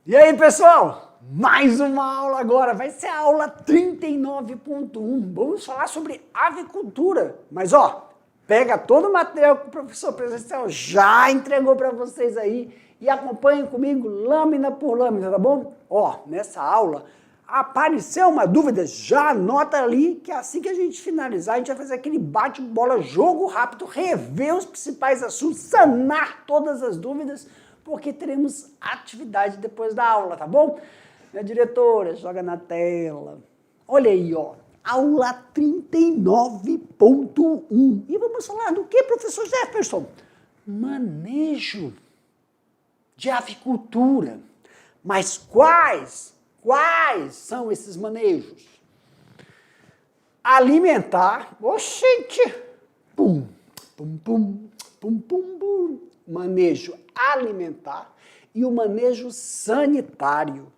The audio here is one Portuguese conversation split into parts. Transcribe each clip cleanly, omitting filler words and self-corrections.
E aí, pessoal? Mais uma aula agora, vai ser a aula 39.1. Vamos falar sobre avicultura. Mas ó, pega todo o material que o professor presencial já entregou para vocês aí e acompanhem comigo lâmina por lâmina, tá bom? Ó, nessa aula apareceu uma dúvida, já anota ali que assim que a gente finalizar, a gente vai fazer aquele bate-bola, jogo rápido, rever os principais assuntos, sanar todas as dúvidas, porque teremos atividade depois da aula, tá bom? Minha diretora, joga na tela. Olha aí, ó, aula 39.1. E vamos falar do que, professor Jefferson? Manejo de avicultura. Mas quais são esses manejos? Alimentar, oxente, pum, pum, pum, pum, pum, pum. Manejo alimentar e o manejo sanitário.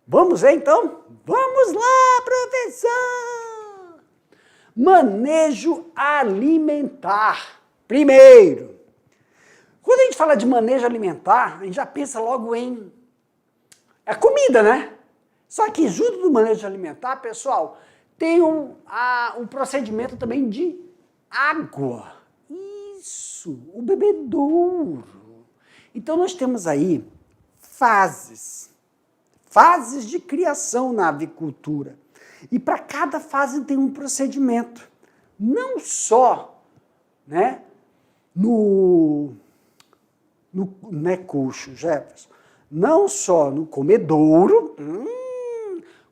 Vamos ver então? Vamos lá, professor! Manejo alimentar. Primeiro, quando a gente fala de manejo alimentar, a gente já pensa logo em comida, né? Só que junto do manejo alimentar, pessoal, tem um procedimento também de água. Isso, o bebedouro. Então nós temos aí fases de criação na avicultura. E para cada fase tem um procedimento. Não só, né, né, coxo, Jefferson, não só no comedouro,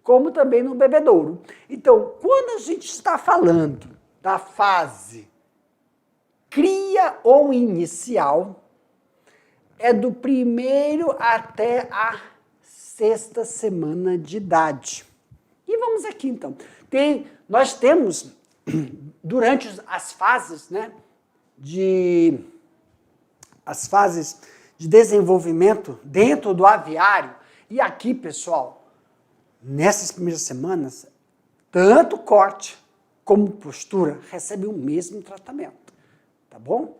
como também no bebedouro. Então, quando a gente está falando da fase cria ou inicial, é do 1º até a 6ª semana de idade. E vamos aqui então. Nós temos, durante as fases, né, as fases de desenvolvimento dentro do aviário, e aqui, pessoal, nessas primeiras semanas, tanto corte como postura recebem o mesmo tratamento, tá bom?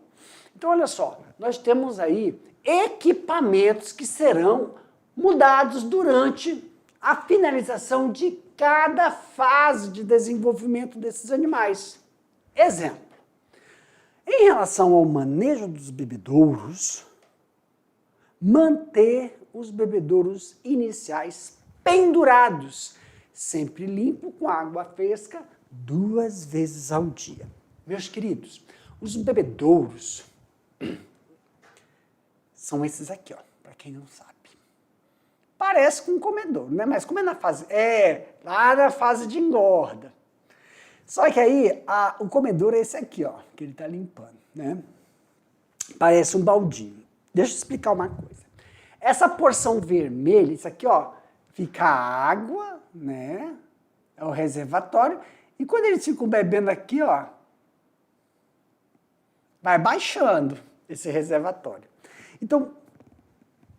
Então, olha só, nós temos aí equipamentos que serão mudados durante a finalização de cada fase de desenvolvimento desses animais. Exemplo, em relação ao manejo dos bebedouros, manter os bebedouros iniciais pendurados, sempre limpo com água fresca 2 vezes ao dia. Meus queridos, os bebedouros são esses aqui, ó, para quem não sabe. Parece com um comedouro, né? Mas como é lá na fase de engorda. Só que aí, o comedouro é esse aqui, ó, que ele tá limpando, né? Parece um baldinho. Deixa eu explicar uma coisa. Essa porção vermelha, isso aqui, ó, fica a água, né? É o reservatório. E quando eles ficam bebendo aqui, ó, vai baixando esse reservatório. Então,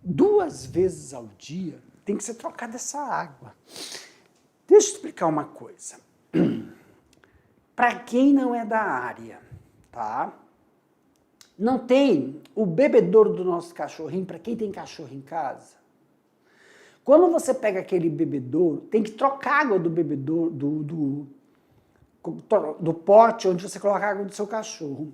2 vezes ao dia tem que ser trocada essa água. Deixa eu explicar uma coisa. Para quem não é da área, tá? Não tem o bebedouro do nosso cachorrinho, para quem tem cachorro em casa. Quando você pega aquele bebedouro, tem que trocar a água do bebedouro, do pote onde você coloca a água do seu cachorro.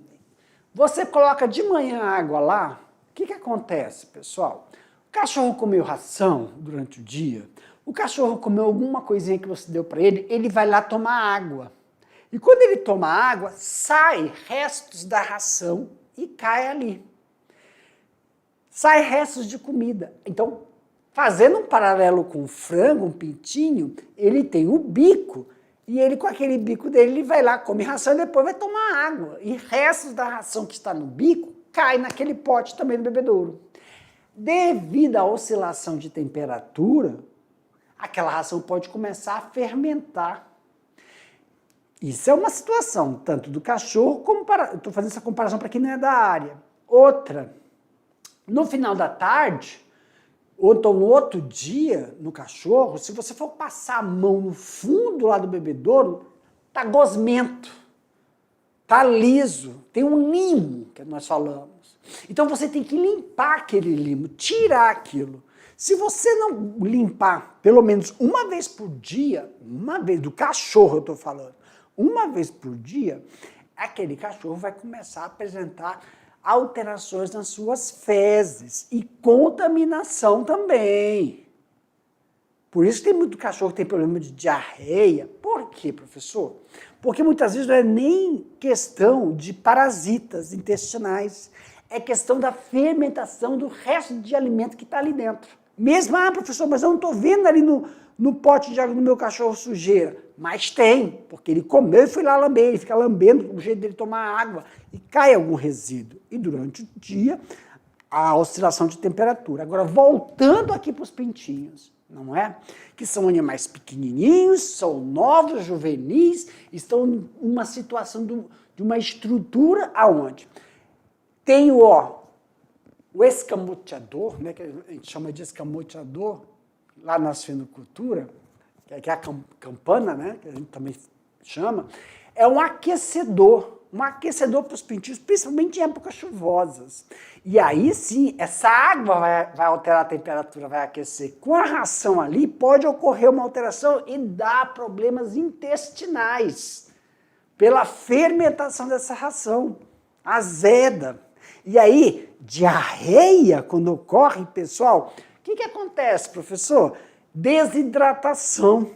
Você coloca de manhã a água lá, o que acontece, pessoal? O cachorro comeu ração durante o dia, o cachorro comeu alguma coisinha que você deu para ele, ele vai lá tomar água. E quando ele toma água, sai restos da ração e cai ali. Sai restos de comida. Então, fazendo um paralelo com o frango, um pintinho, ele tem o bico, e ele com aquele bico dele, ele vai lá, come ração e depois vai tomar água. E restos da ração que está no bico, cai naquele pote também do bebedouro. Devido à oscilação de temperatura, aquela ração pode começar a fermentar. Isso é uma situação, tanto do cachorro como estou fazendo essa comparação para quem não é da área. Outra, no final da tarde, ou então no outro dia, no cachorro, se você for passar a mão no fundo lá do bebedouro, tá gosmento, tá liso, tem um limo que nós falamos. Então você tem que limpar aquele limo, tirar aquilo. Se você não limpar pelo menos uma vez por dia, uma vez, do cachorro eu estou falando, uma vez por dia, aquele cachorro vai começar a apresentar alterações nas suas fezes e contaminação também. Por isso tem muito cachorro que tem problema de diarreia. Por quê, professor? Porque muitas vezes não é nem questão de parasitas intestinais, é questão da fermentação do resto de alimento que está ali dentro. Mesmo, professor, mas eu não estou vendo ali no pote de água do meu cachorro sujeira. Mas tem, porque ele comeu e foi lá lamber, ele fica lambendo o jeito dele tomar água e cai algum resíduo. E durante o dia, a oscilação de temperatura. Agora, voltando aqui para os pintinhos, não é? Que são animais pequenininhos, são novos, juvenis, estão numa situação de uma estrutura aonde tem o escamoteador, né, que a gente chama de escamoteador, lá na suinocultura, que é a campana, né, que a gente também chama, é um aquecedor para os pintinhos, principalmente em épocas chuvosas. E aí sim, essa água vai alterar a temperatura, vai aquecer. Com a ração ali, pode ocorrer uma alteração e dar problemas intestinais, pela fermentação dessa ração, azeda. E aí, diarreia, quando ocorre, pessoal, o que acontece, professor? Desidratação.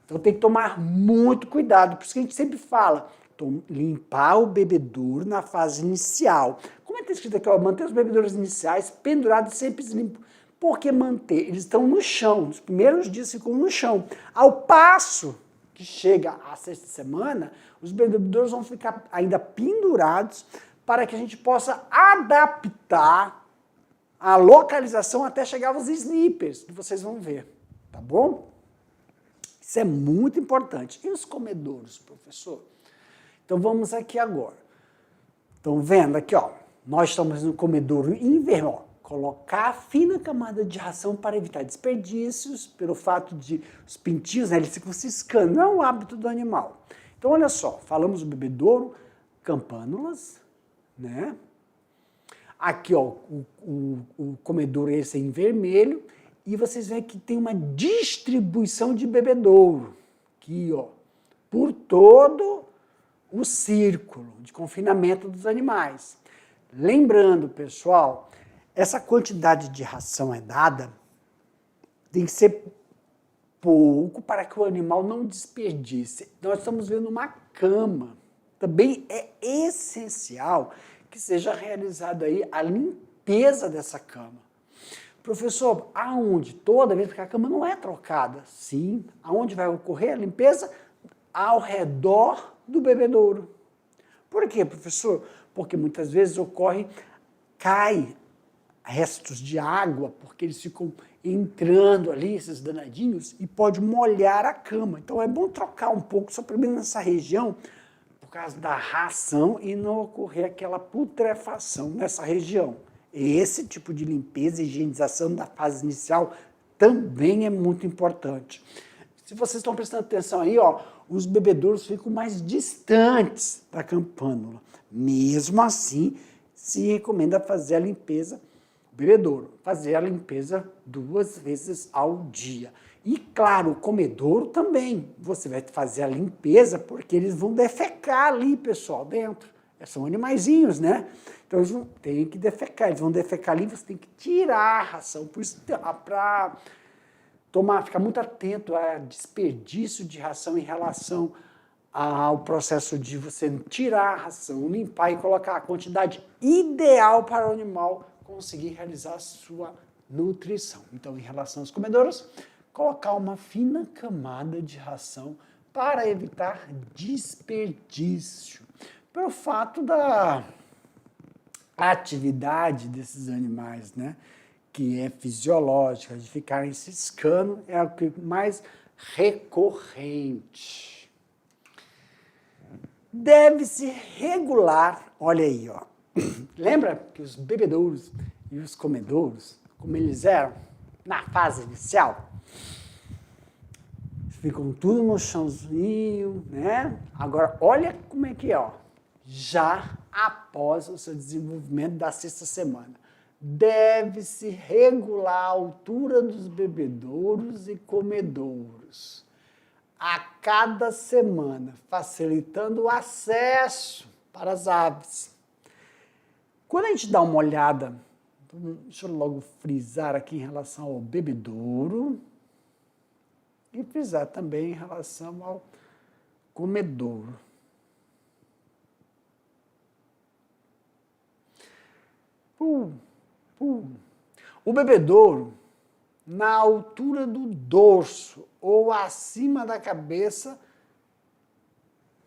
Então tem que tomar muito cuidado, por isso que a gente sempre fala, limpar o bebedouro na fase inicial. Como é que está escrito aqui? Manter os bebedouros iniciais pendurados sempre limpos. Por que manter? Eles estão no chão, os primeiros dias ficam no chão. Ao passo que chega a sexta semana, os bebedouros vão ficar ainda pendurados para que a gente possa adaptar a localização até chegar aos snippers, que vocês vão ver, tá bom? Isso é muito importante. E os comedouros, professor? Então vamos aqui agora. Estão vendo aqui, ó? Nós estamos no comedouro inverno, ó. Colocar fina camada de ração para evitar desperdícios, pelo fato de os pintinhos, né, eles ficam ciscando, não é um hábito do animal. Então olha só, falamos do bebedouro, campânulas, né? Aqui, ó, o comedouro esse é em vermelho, e vocês veem que tem uma distribuição de bebedouro, aqui, ó, por todo o círculo de confinamento dos animais. Lembrando, pessoal, essa quantidade de ração é dada, tem que ser pouco para que o animal não desperdice. Nós estamos vendo uma cama. Também é essencial que seja realizada aí a limpeza dessa cama. Professor, aonde? Toda vez que a cama não é trocada. Sim, aonde vai ocorrer a limpeza? Ao redor do bebedouro. Por quê, professor? Porque muitas vezes cai restos de água, porque eles ficam entrando ali, esses danadinhos, e pode molhar a cama. Então é bom trocar um pouco, só primeiro nessa região, por causa da ração e não ocorrer aquela putrefação nessa região. Esse tipo de limpeza e higienização da fase inicial também é muito importante. Se vocês estão prestando atenção aí, ó, os bebedouros ficam mais distantes da campânula. Mesmo assim, se recomenda fazer a limpeza do bebedouro, fazer a limpeza 2 vezes ao dia. E claro, o comedouro também, você vai fazer a limpeza porque eles vão defecar ali, pessoal, dentro. São animaizinhos, né? Então eles têm que defecar, eles vão defecar ali, você tem que tirar a ração. Por isso, para ficar muito atento a desperdício de ração em relação ao processo de você tirar a ração, limpar e colocar a quantidade ideal para o animal conseguir realizar a sua nutrição. Então, em relação aos comedouros, colocar uma fina camada de ração para evitar desperdício. Pelo fato da atividade desses animais, né, que é fisiológica, de ficarem ciscando, é o que mais recorrente. Deve-se regular, olha aí, ó. Lembra que os bebedouros e os comedouros, como eles eram na fase inicial? Ficam tudo no chãozinho, né? Agora, olha como é que é, ó. Já após o seu desenvolvimento da 6ª semana. deve-se regular a altura dos bebedouros e comedouros a cada semana, facilitando o acesso para as aves. Quando a gente dá uma olhada, deixa eu logo frisar aqui em relação ao bebedouro e frisar também em relação ao comedouro. O bebedouro, na altura do dorso ou acima da cabeça,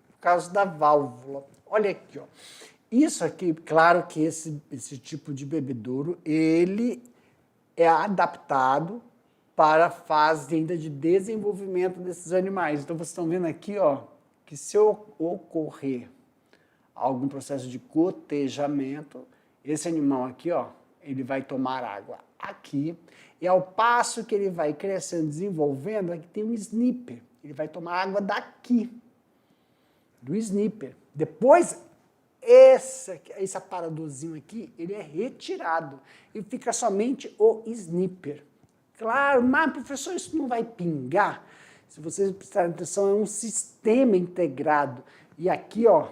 por causa da válvula. Olha aqui, ó. Isso aqui, claro que esse tipo de bebedouro, ele é adaptado para a fase ainda de desenvolvimento desses animais. Então, vocês estão vendo aqui, ó, que se ocorrer algum processo de gotejamento, esse animal aqui, ó, ele vai tomar água aqui, e ao passo que ele vai crescendo, desenvolvendo, aqui tem um sniffer. Ele vai tomar água daqui, do sniffer. Depois, esse aparadorzinho aqui, ele é retirado e fica somente o sniffer. Claro, mas professor, isso não vai pingar? Se vocês prestarem atenção, é um sistema integrado. E aqui, ó,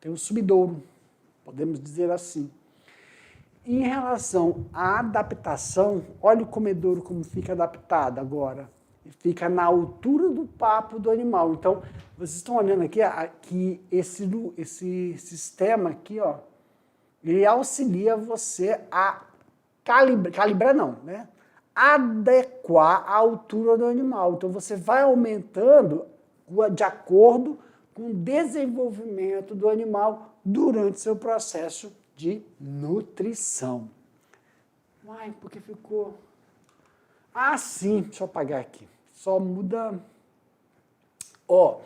tem um sumidouro, podemos dizer assim. Em relação à adaptação, olha o comedouro como fica adaptado agora. Fica na altura do papo do animal. Então, vocês estão olhando aqui que esse sistema aqui, ó, ele auxilia você a calibrar não, né? Adequar a altura do animal. Então, você vai aumentando de acordo com o desenvolvimento do animal durante seu processo de nutrição. Uai, porque ficou... Ah, sim, deixa eu apagar aqui. Só muda... Ó,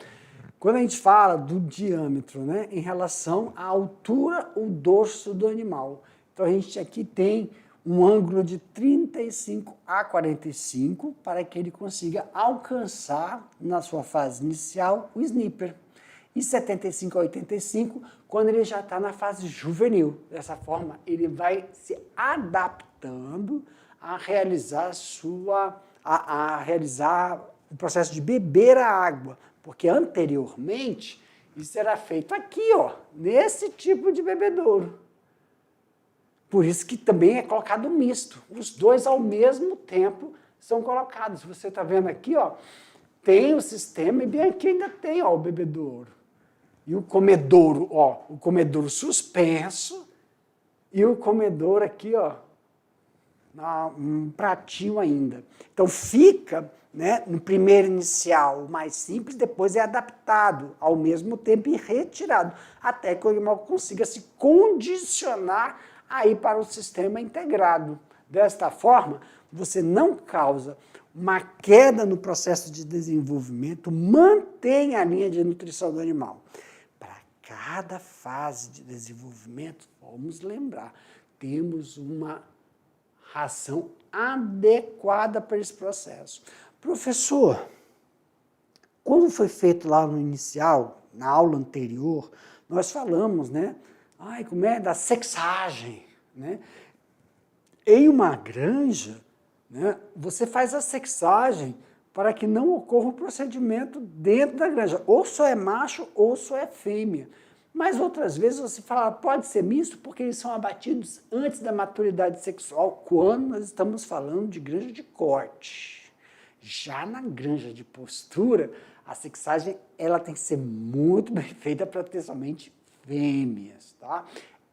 quando a gente fala do diâmetro, né, em relação à altura, o dorso do animal. Então, a gente aqui tem um ângulo de 35 a 45 para que ele consiga alcançar, na sua fase inicial, o sniffer. E 75 a 85, quando ele já está na fase juvenil. Dessa forma, ele vai se adaptando a realizar realizar o processo de beber a água, porque anteriormente isso era feito aqui, ó, nesse tipo de bebedouro. Por isso que também é colocado misto. Os dois ao mesmo tempo são colocados. Você está vendo aqui, ó, tem o sistema e bem aqui ainda tem, ó, o bebedouro. E o comedouro, ó, o comedouro suspenso e o comedouro aqui, ó, um pratinho ainda. Então fica, né, no primeiro inicial mais simples, depois é adaptado ao mesmo tempo e retirado, até que o animal consiga se condicionar aí para o sistema integrado. Desta forma, você não causa uma queda no processo de desenvolvimento, mantém a linha de nutrição do animal. Para cada fase de desenvolvimento, vamos lembrar, temos uma ração adequada para esse processo. Professor, quando foi feito lá no inicial, na aula anterior, nós falamos, né? Ai, como é? Da sexagem, né? Em uma granja, né, você faz a sexagem para que não ocorra o procedimento dentro da granja. Ou só é macho ou só é fêmea. Mas outras vezes você fala, pode ser misto porque eles são abatidos antes da maturidade sexual, quando nós estamos falando de granja de corte. Já na granja de postura, a sexagem ela tem que ser muito bem feita para ter somente fêmeas. Tá?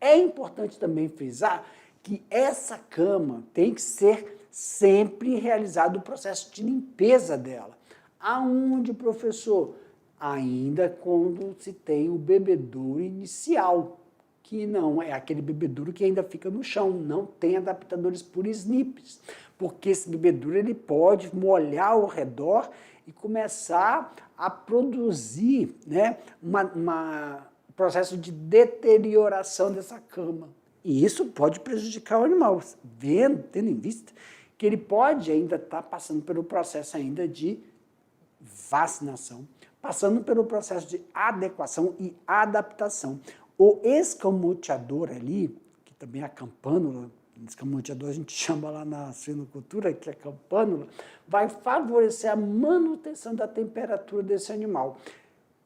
É importante também frisar que essa cama tem que ser sempre realizado o processo de limpeza dela. Aonde, professor? Ainda quando se tem o bebedouro inicial, que não é aquele bebedouro que ainda fica no chão, não tem adaptadores por snips, porque esse bebedouro ele pode molhar ao redor e começar a produzir, né, um processo de deterioração dessa cama. E isso pode prejudicar o animal, tendo em vista que ele pode ainda estar passando pelo processo ainda de vacinação, passando pelo processo de adequação e adaptação. O escamoteador ali, que também é a campânula, escamoteador a gente chama lá na suinocultura, que é a campânula, vai favorecer a manutenção da temperatura desse animal,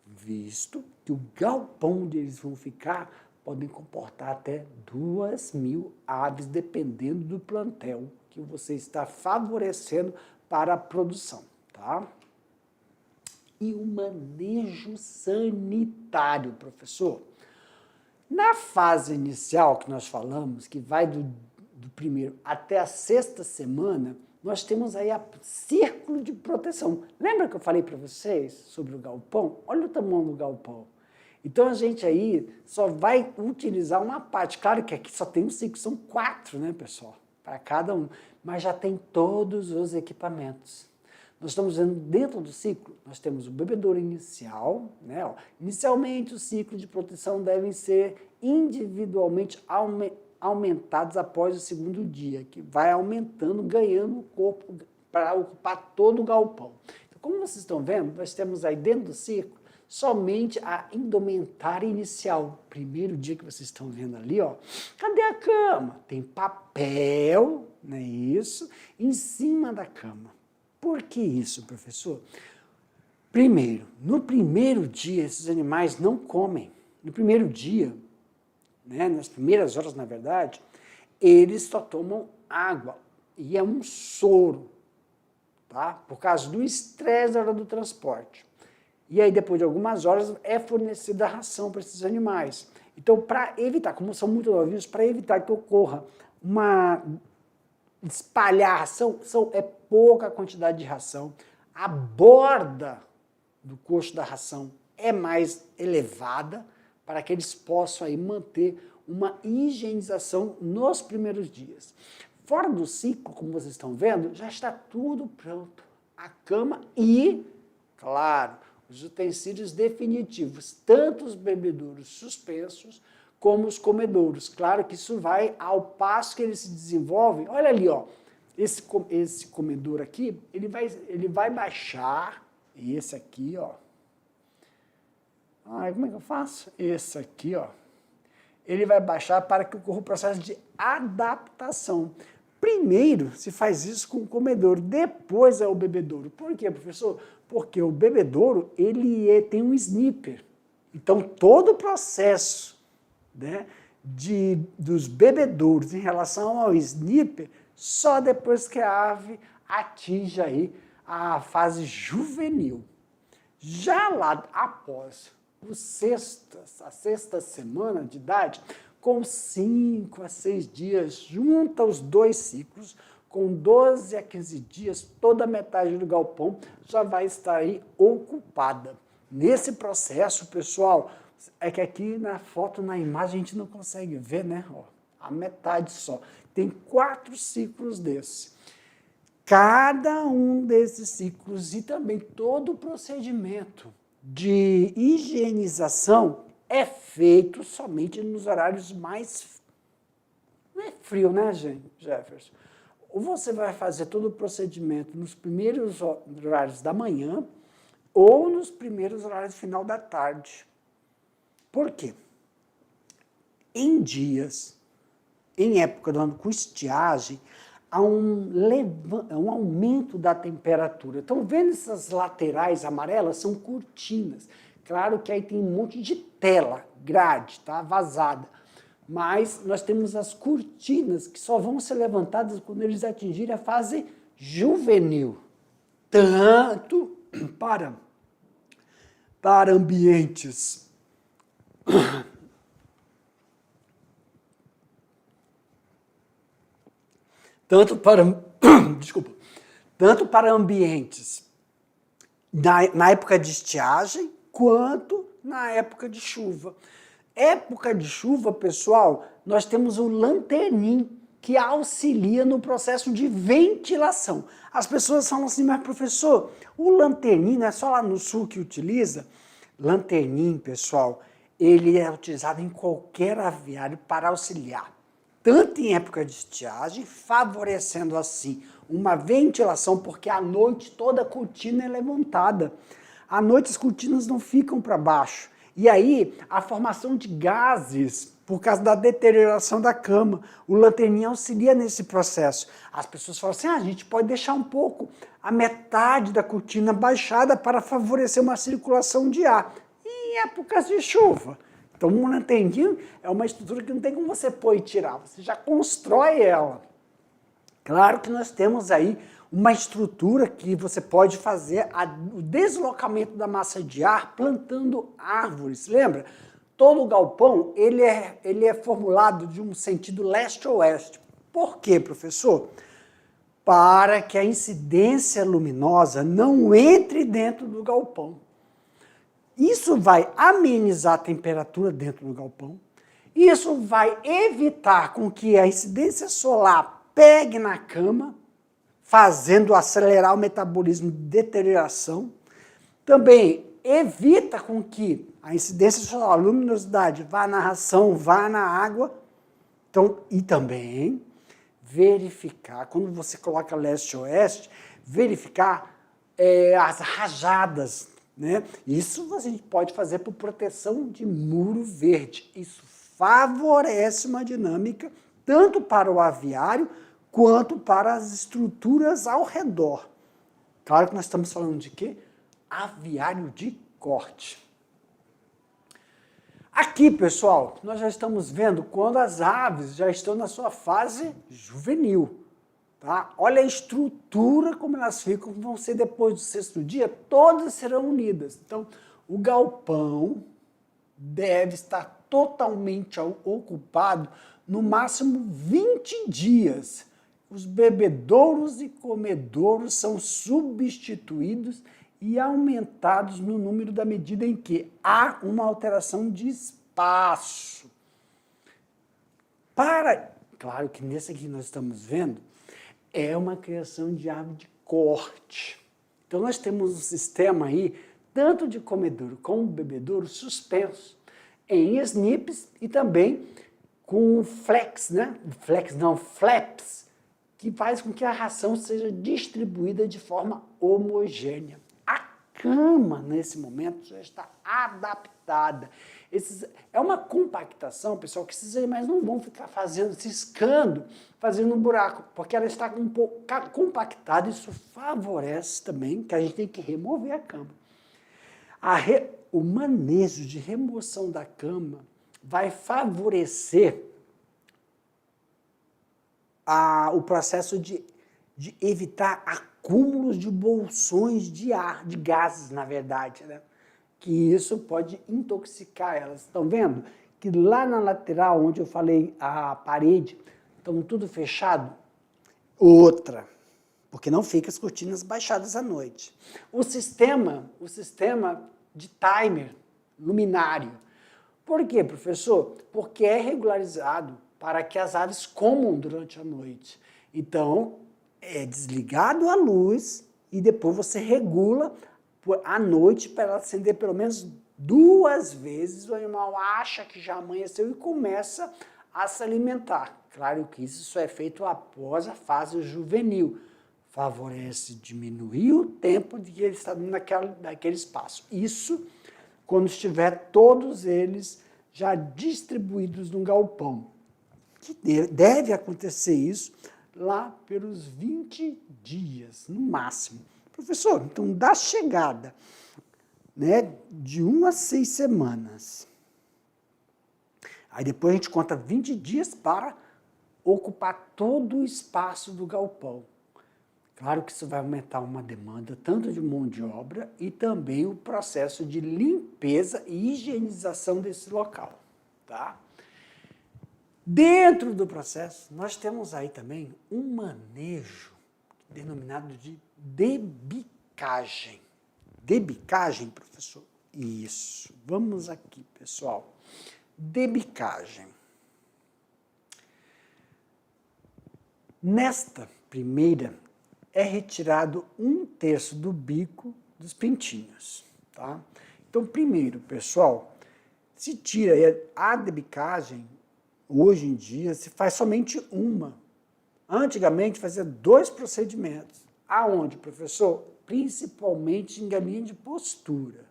visto que o galpão onde eles vão ficar podem comportar até 2.000 aves, dependendo do plantel que você está favorecendo para a produção, tá? E o manejo sanitário, professor. Na fase inicial que nós falamos, que vai do primeiro até a 6ª semana, nós temos aí o círculo de proteção. Lembra que eu falei para vocês sobre o galpão? Olha o tamanho do galpão. Então a gente aí só vai utilizar uma parte. Claro que aqui só tem um ciclo, são 4, né, pessoal? Para cada um. Mas já tem todos os equipamentos. Nós estamos vendo dentro do ciclo, nós temos o bebedouro inicial, né? Inicialmente, o ciclo de proteção devem ser individualmente aumentados após o 2º dia, que vai aumentando, ganhando o corpo para ocupar todo o galpão. Então, como vocês estão vendo, nós temos aí dentro do ciclo somente a indumentária inicial. Primeiro dia que vocês estão vendo ali, ó. Cadê a cama? Tem papel, não é isso? Em cima da cama. Por que isso, professor? Primeiro, no primeiro dia, esses animais não comem. No primeiro dia, né, nas primeiras horas, na verdade, eles só tomam água. E é um soro, tá? Por causa do estresse na hora do transporte. E aí, depois de algumas horas, é fornecida a ração para esses animais. Então, para evitar, como são muito novinhos, para evitar que ocorra uma espalhar a ração, é pouca quantidade de ração. A borda do coxo da ração é mais elevada para que eles possam aí manter uma higienização nos primeiros dias. Fora do ciclo, como vocês estão vendo, já está tudo pronto. A cama e, claro, os utensílios definitivos, tanto os bebedouros suspensos como os comedouros. Claro que isso vai ao passo que eles se desenvolvem. Olha ali, ó, esse comedor aqui, ele vai baixar, esse aqui, ó. Ai, como é que eu faço? Esse aqui, ó. Ele vai baixar para que ocorra o processo de adaptação. Primeiro se faz isso com o comedouro, depois é o bebedouro. Por quê, professor? Porque o bebedouro, ele tem um sniffer. Então, todo o processo, né, dos bebedouros em relação ao sniffer, só depois que a ave atinge aí a fase juvenil. Já lá após a 6ª semana de idade, com 5 a 6 dias, junta os 2 ciclos, com 12 a 15 dias, toda a metade do galpão já vai estar aí ocupada. Nesse processo, pessoal, é que aqui na foto, na imagem, a gente não consegue ver, né? Ó, a metade só. Tem 4 ciclos desses. Cada um desses ciclos e também todo o procedimento de higienização é feito somente nos horários mais... Não é frio, né, Jefferson? Ou você vai fazer todo o procedimento nos primeiros horários da manhã ou nos primeiros horários final da tarde. Por quê? Em época do ano com estiagem, há um aumento da temperatura. Então, vendo essas laterais amarelas, são cortinas. Claro que aí tem um monte de tela, grade, tá? Vazada. Mas nós temos as cortinas que só vão ser levantadas quando eles atingirem a fase juvenil. Tanto para ambientes tanto para ambientes na época de estiagem, quanto na época de chuva. Época de chuva, pessoal, nós temos o lanternim, que auxilia no processo de ventilação. As pessoas falam assim, mas professor, o lanternim não é só lá no sul que utiliza? Lanternim, pessoal, ele é utilizado em qualquer aviário para auxiliar, tanto em época de estiagem, favorecendo assim uma ventilação, porque à noite toda a cortina é levantada. À noite as cortinas não ficam para baixo. E aí, a formação de gases por causa da deterioração da cama. O lanterninha auxilia nesse processo. As pessoas falam assim, a gente pode deixar um pouco a metade da cortina baixada para favorecer uma circulação de ar. Em épocas de chuva. Então, um lanterninho é uma estrutura que não tem como você pôr e tirar, você já constrói ela. Claro que nós temos aí uma estrutura que você pode fazer o deslocamento da massa de ar plantando árvores. Lembra? Todo galpão ele é formulado de um sentido leste-oeste. Por quê, professor? Para que a incidência luminosa não entre dentro do galpão. Isso vai amenizar a temperatura dentro do galpão. Isso vai evitar com que a incidência solar pegue na cama, fazendo acelerar o metabolismo de deterioração. Também evita com que a incidência solar, a luminosidade, vá na ração, vá na água. Então, e também verificar, quando você coloca leste-oeste, verificar as rajadas. Né? Isso a gente pode fazer por proteção de muro verde. Isso favorece uma dinâmica tanto para o aviário quanto para as estruturas ao redor. Claro que nós estamos falando de quê? Aviário de corte. Aqui, pessoal, nós já estamos vendo quando as aves já estão na sua fase juvenil. Tá? Olha a estrutura como elas ficam, vão ser depois do 6º dia, todas serão unidas. Então, o galpão deve estar totalmente ocupado no máximo 20 dias. Os bebedouros e comedouros são substituídos e aumentados no número da medida em que há uma alteração de espaço. Claro que nesse aqui que nós estamos vendo, é uma criação de árvore de corte. Então nós temos um sistema aí, tanto de comedouro como bebedouro, suspenso em snips e também com flaps, que faz com que a ração seja distribuída de forma homogênea. A cama, nesse momento, já está adaptada. É uma compactação, pessoal, que esses animais não vão ficar ciscando, fazendo um buraco, porque ela está um pouco compactada, isso favorece também que a gente tem que remover a cama. O manejo de remoção da cama vai favorecer o processo de evitar acúmulos de bolsões de ar, de gases, na verdade, né? Que isso pode intoxicar elas. Estão vendo que lá na lateral, onde eu falei a parede, estão tudo fechado? Outra, porque não fica as cortinas baixadas à noite. O sistema de timer luminário. Por quê, professor? Porque é regularizado para que as aves comam durante a noite. Então, é desligado a luz e depois você regula à noite para ela acender pelo menos 2 vezes. O animal acha que já amanheceu e começa a se alimentar. Claro que isso é feito após a fase juvenil. Favorece diminuir o tempo de que ele está naquele espaço. Isso quando estiver todos eles já distribuídos no galpão. Que deve acontecer isso lá pelos 20 dias, no máximo. Professor, então da chegada, né, de 1 a 6 semanas. Aí depois a gente conta 20 dias para ocupar todo o espaço do galpão. Claro que isso vai aumentar uma demanda tanto de mão de obra e também o processo de limpeza e higienização desse local. Tá? Dentro do processo, nós temos aí também um manejo denominado de debicagem. Debicagem, professor? Isso. Vamos aqui, pessoal. Debicagem. Nesta primeira, é retirado 1/3 do bico dos pintinhos. Tá? Então, primeiro, pessoal, se tira a debicagem, hoje em dia, se faz somente uma. Antigamente, fazia 2 procedimentos. Aonde, professor? Principalmente em galinha de postura.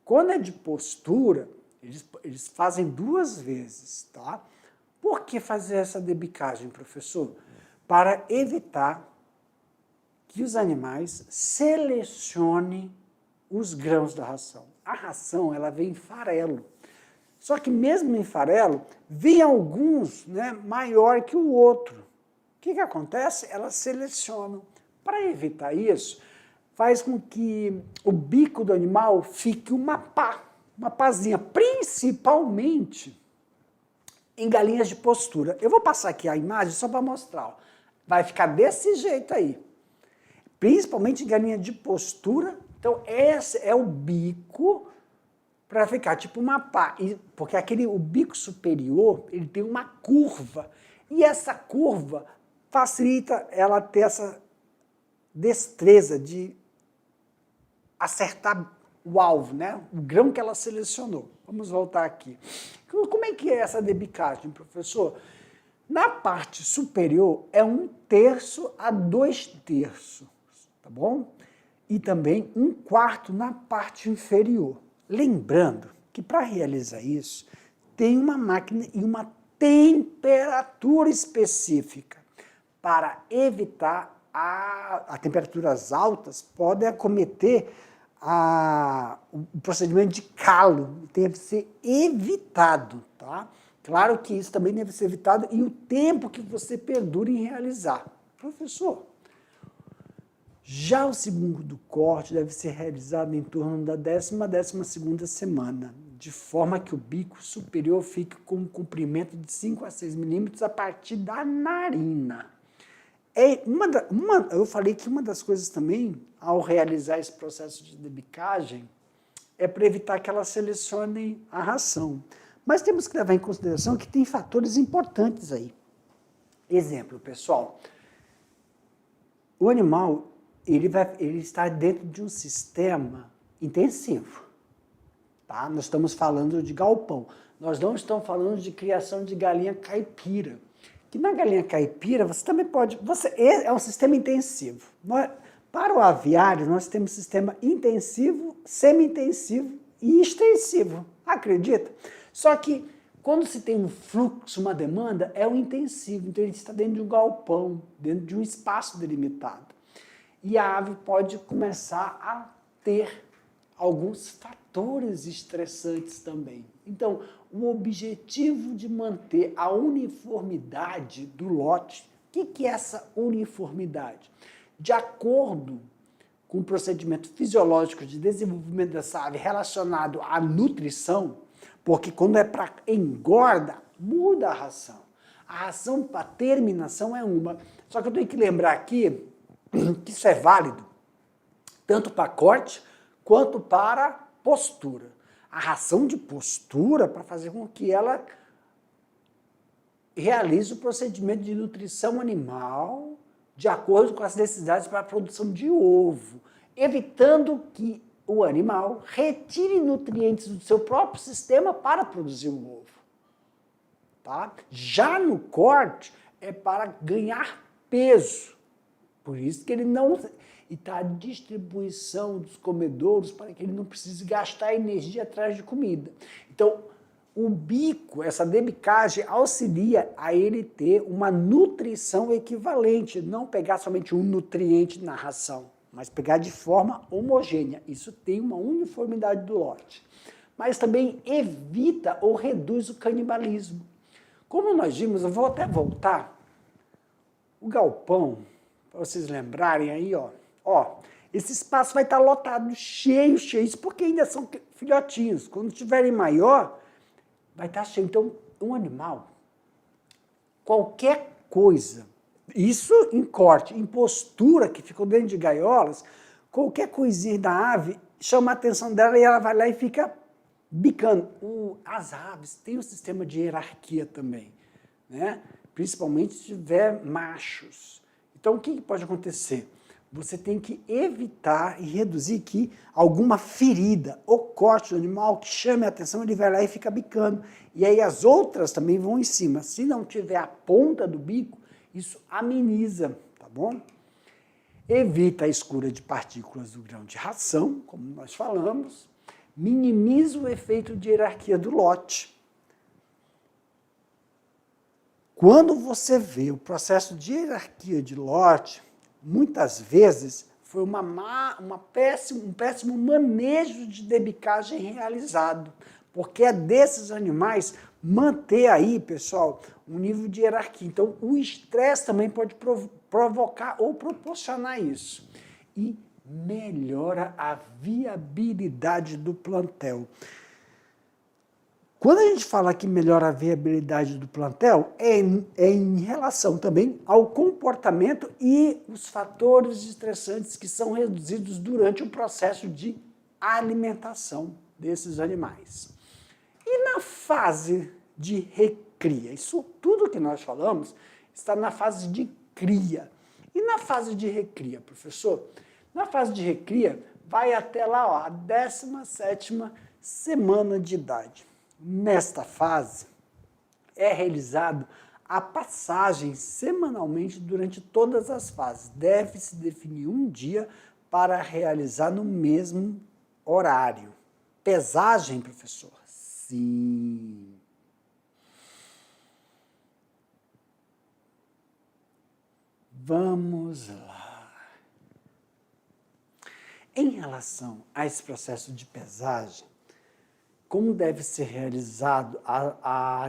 Quando é de postura, eles fazem 2 vezes, tá? Por que fazer essa debicagem, professor? Para evitar que os animais selecionem os grãos da ração. A ração, ela vem em farelo. Só que mesmo em farelo, vem alguns, né, maior que o outro. O que acontece? Elas selecionam. Para evitar isso, faz com que o bico do animal fique uma pazinha, principalmente em galinhas de postura. Eu vou passar aqui a imagem só para mostrar. Ó. Vai ficar desse jeito aí. Principalmente em galinha de postura. Então, esse é o bico para ficar tipo uma pá. Porque o bico superior, ele tem uma curva. E essa curva facilita ela ter essa destreza de acertar o alvo, né? O grão que ela selecionou. Vamos voltar aqui. Como é que é essa debicagem, professor? Na parte superior é 1/3 a 2/3, tá bom? E também 1/4 na parte inferior. Lembrando que para realizar isso, tem uma máquina e uma temperatura específica para evitar a temperaturas altas podem acometer o procedimento de calo, deve ser evitado, tá? Claro que isso também deve ser evitado e o tempo que você perdura em realizar. Professor, já o segundo corte deve ser realizado em torno da 10ª a 12ª semana, de forma que o bico superior fique com um comprimento de 5 a 6 milímetros a partir da narina. Eu falei que uma das coisas também, ao realizar esse processo de debicagem, é para evitar que elas selecionem a ração. Mas temos que levar em consideração que tem fatores importantes aí. Exemplo, pessoal, o animal ele está dentro de um sistema intensivo. Tá? Nós estamos falando de galpão, nós não estamos falando de criação de galinha caipira. Que na galinha caipira você também pode... é um sistema intensivo. Para o aviário, nós temos sistema intensivo, semi-intensivo e extensivo. Acredita? Só que quando se tem um fluxo, uma demanda, é o intensivo. Então ele está dentro de um galpão, dentro de um espaço delimitado. E a ave pode começar a ter alguns fatores estressantes também. Então, o objetivo de manter a uniformidade do lote, o que é essa uniformidade? De acordo com o procedimento fisiológico de desenvolvimento dessa ave relacionado à nutrição, porque quando é para engorda, muda a ração. A ração para terminação é uma. Só que eu tenho que lembrar aqui que isso é válido tanto para corte quanto para postura. A ração de postura para fazer com que ela realize o procedimento de nutrição animal de acordo com as necessidades para a produção de ovo, evitando que o animal retire nutrientes do seu próprio sistema para produzir o ovo. Tá? Já no corte é para ganhar peso, por isso que ele não... E está a distribuição dos comedouros para que ele não precise gastar energia atrás de comida. Então, o bico, essa debicagem, auxilia a ele ter uma nutrição equivalente, não pegar somente um nutriente na ração, mas pegar de forma homogênea. Isso tem uma uniformidade do lote. Mas também evita ou reduz o canibalismo. Como nós vimos, eu vou até voltar, o galpão, para vocês lembrarem aí, ó, esse espaço vai estar lotado, cheio, isso porque ainda são filhotinhos. Quando tiverem maior, vai estar cheio. Então, um animal, qualquer coisa, isso em corte, em postura, que ficou dentro de gaiolas, qualquer coisinha da ave chama a atenção dela e ela vai lá e fica bicando. As aves têm um sistema de hierarquia também, né? Principalmente se tiver machos. Então, o que pode acontecer? Você tem que evitar e reduzir aqui alguma ferida ou corte do animal que chame a atenção, ele vai lá e fica bicando. E aí as outras também vão em cima. Se não tiver a ponta do bico, isso ameniza, tá bom? Evita a escura de partículas do grão de ração, como nós falamos. minimiza o efeito de hierarquia do lote. Quando você vê o processo de hierarquia de lote, muitas vezes foi um péssimo manejo de debicagem realizado, porque é desses animais manter aí, pessoal, um nível de hierarquia. Então, o estresse também pode provocar ou proporcionar isso. E melhora a viabilidade do plantel. Quando a gente fala que melhora a viabilidade do plantel, é em relação também ao comportamento e os fatores estressantes que são reduzidos durante o processo de alimentação desses animais. E na fase de recria? Isso tudo que nós falamos está na fase de cria. E na fase de recria, professor? Na fase de recria, vai até lá, ó, a 17ª semana de idade. Nesta fase, é realizado a passagem semanalmente durante todas as fases. Deve-se definir um dia para realizar no mesmo horário. Pesagem, professor? Sim. Vamos lá. Em relação a esse processo de pesagem, como deve ser realizado?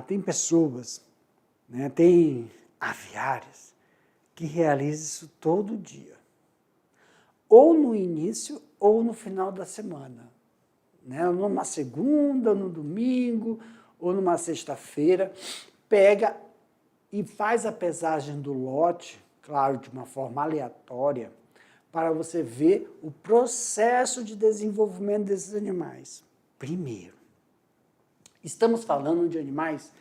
Tem pessoas, né, tem aviárias que realizam isso todo dia. Ou no início ou no final da semana. Né? Numa segunda, no domingo ou numa sexta-feira, pega e faz a pesagem do lote, claro, de uma forma aleatória, para você ver o processo de desenvolvimento desses animais. Primeiro, estamos falando de animais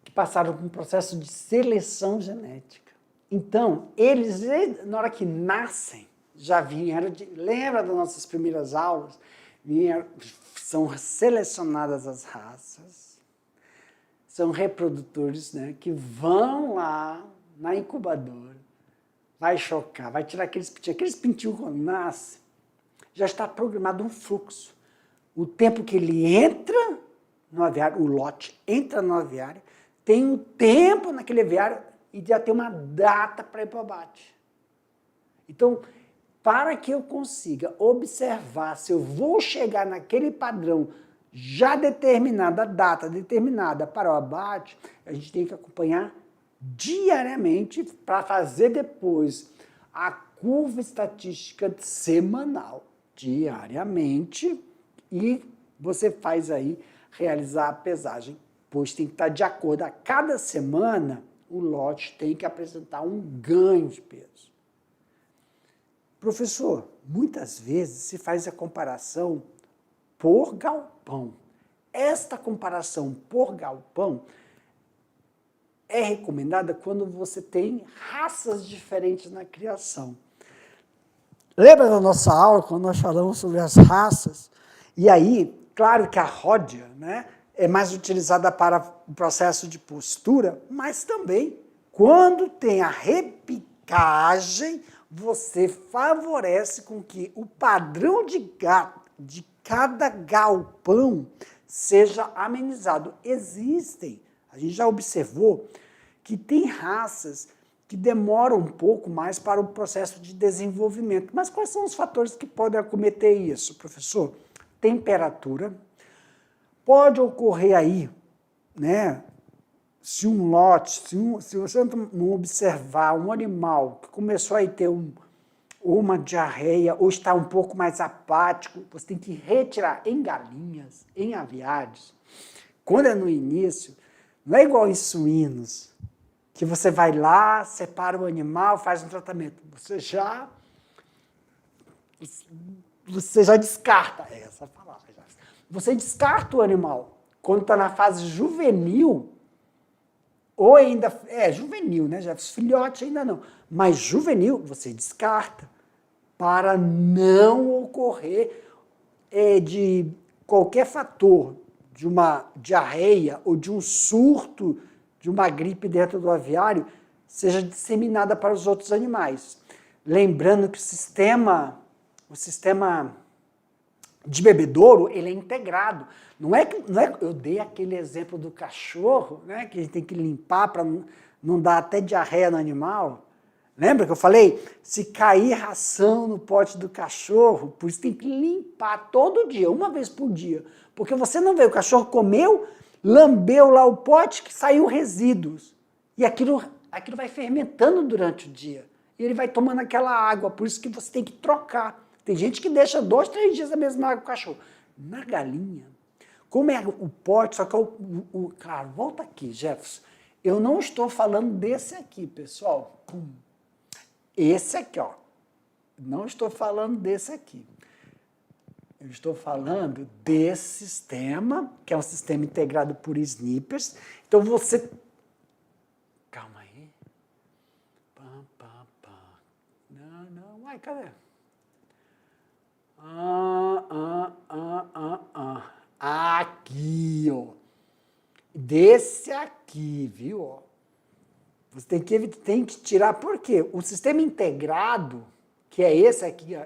que passaram por um processo de seleção genética. Então, eles, na hora que nascem, já vieram lembra das nossas primeiras aulas? São selecionadas as raças, são reprodutores, né, que vão lá na incubadora, vai chocar, vai tirar aqueles pintinhos quando nascem, já está programado um fluxo. O tempo que ele entra no aviário, o lote entra no aviário, tem um tempo naquele aviário e já tem uma data para ir para o abate. Então, para que eu consiga observar se eu vou chegar naquele padrão já determinada, a data determinada para o abate, a gente tem que acompanhar diariamente para fazer depois a curva estatística semanal, diariamente, e você faz aí realizar a pesagem, pois tem que estar de acordo. A cada semana, o lote tem que apresentar um ganho de peso. Professor, muitas vezes se faz a comparação por galpão. Esta comparação por galpão é recomendada quando você tem raças diferentes na criação. Lembra da nossa aula, quando nós falamos sobre as raças? E aí, claro que a ródea, né, é mais utilizada para o processo de postura, mas também, quando tem a repicagem, você favorece com que o padrão de cada galpão seja amenizado. Existem, a gente já observou, que tem raças que demoram um pouco mais para o processo de desenvolvimento. Mas quais são os fatores que podem acometer isso, professor? Temperatura. Pode ocorrer aí, né? Se um lote, se você não observar um animal que começou a ter ou uma diarreia, ou está um pouco mais apático, você tem que retirar em galinhas, em aviários. Quando é no início, não é igual em suínos, que você vai lá, separa o animal, faz um tratamento. Você já descarta, essa palavra. Você descarta o animal. Quando está na fase juvenil, ou ainda, juvenil, né? Já filhote ainda não. Mas juvenil, você descarta para não ocorrer de qualquer fator, de uma diarreia ou de um surto de uma gripe dentro do aviário, seja disseminada para os outros animais. Lembrando que o sistema de bebedouro, ele é integrado. Não é, eu dei aquele exemplo do cachorro, né, que a gente tem que limpar para não dar até diarreia no animal. Lembra que eu falei? Se cair ração no pote do cachorro, por isso tem que limpar todo dia, uma vez por dia. Porque você não vê, o cachorro comeu, lambeu lá o pote, que saiu resíduos. E aquilo vai fermentando durante o dia. E ele vai tomando aquela água, por isso que você tem que trocar. Tem gente que deixa 2, 3 dias a mesma água com o cachorro. Na galinha, como é o pote, só que claro, volta aqui, Jefferson. Eu não estou falando desse aqui, pessoal. Esse aqui, ó. Não estou falando desse aqui. Eu estou falando desse sistema, que é um sistema integrado por snippers. Então você... Calma aí. Não. Uai, cadê? Aqui, ó. Desse aqui, viu? Ó. Você tem que tirar, por quê? O sistema integrado, que é esse aqui, ó,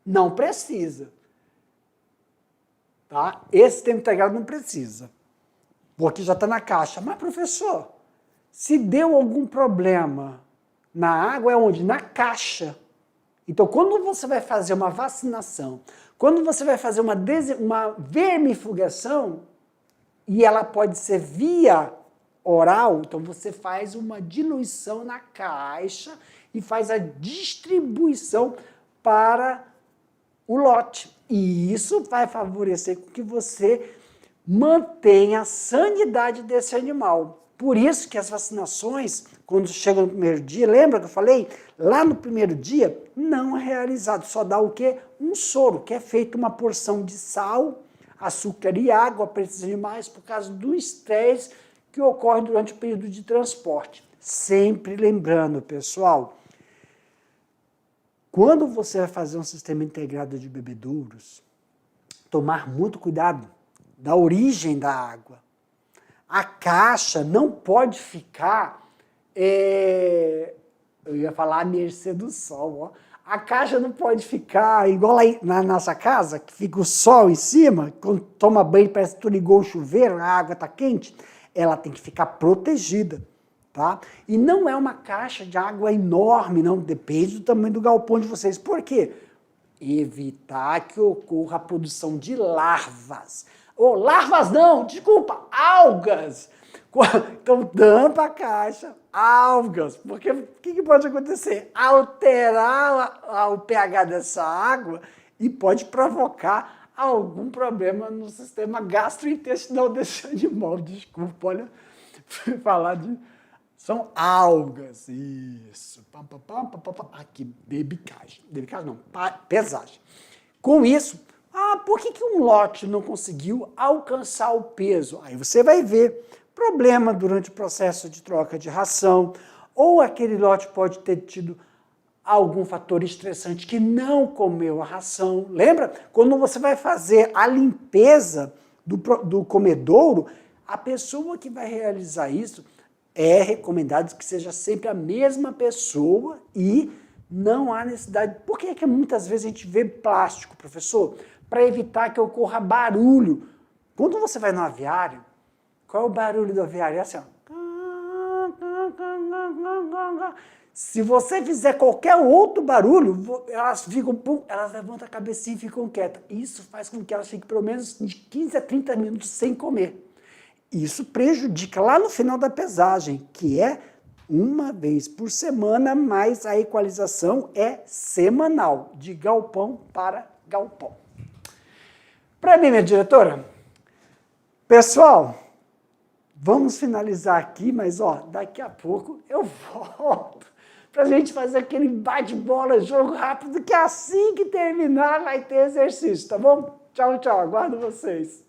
não precisa. Tá? Esse sistema integrado não precisa. Porque já está na caixa. Mas, professor, se deu algum problema na água, é onde? Na caixa. Então, quando você vai fazer uma vacinação, quando você vai fazer uma vermifugação, e ela pode ser via oral, então você faz uma diluição na caixa e faz a distribuição para o lote. E isso vai favorecer com que você mantenha a sanidade desse animal. Por isso que as vacinações, quando chegam no primeiro dia, lembra que eu falei? Lá no primeiro dia, não é realizado, só dá o quê? Um soro, que é feito uma porção de sal, açúcar e água para esses animais por causa do estresse que ocorre durante o período de transporte. Sempre lembrando, pessoal, quando você vai fazer um sistema integrado de bebedouros, tomar muito cuidado da origem da água. A caixa não pode ficar, eu ia falar à mercê do sol, ó. A caixa não pode ficar igual aí na nossa casa, que fica o sol em cima, quando toma banho parece que tu ligou o chuveiro, a água está quente. Ela tem que ficar protegida, tá? E não é uma caixa de água enorme, não, depende do tamanho do galpão de vocês. Por quê? Evitar que ocorra a produção de larvas. Ou larvas não, desculpa, algas. Então tampa a caixa, algas, porque o que pode acontecer? Alterar o pH dessa água e pode provocar algum problema no sistema gastrointestinal desse animal. Desculpa, olha, falar de... São algas, isso. Aqui, debicagem. Debicagem não, pesagem. Com isso, por que um lote não conseguiu alcançar o peso? Aí você vai ver problema durante o processo de troca de ração, ou aquele lote pode ter tido algum fator estressante que não comeu a ração. Lembra? Quando você vai fazer a limpeza do comedouro, a pessoa que vai realizar isso é recomendado que seja sempre a mesma pessoa e não há necessidade. Por que muitas vezes a gente vê plástico, professor? Para evitar que ocorra barulho. Quando você vai no aviário, qual é o barulho do aviário? É assim, ó. Se você fizer qualquer outro barulho, elas levantam a cabecinha e ficam quietas. Isso faz com que elas fiquem pelo menos de 15 a 30 minutos sem comer. Isso prejudica lá no final da pesagem, que é uma vez por semana, mas a equalização é semanal, de galpão para galpão. Para mim, minha diretora, pessoal, vamos finalizar aqui, mas daqui a pouco eu volto para a gente fazer aquele bate-bola, jogo rápido, que assim que terminar vai ter exercício, tá bom? Tchau, tchau, aguardo vocês.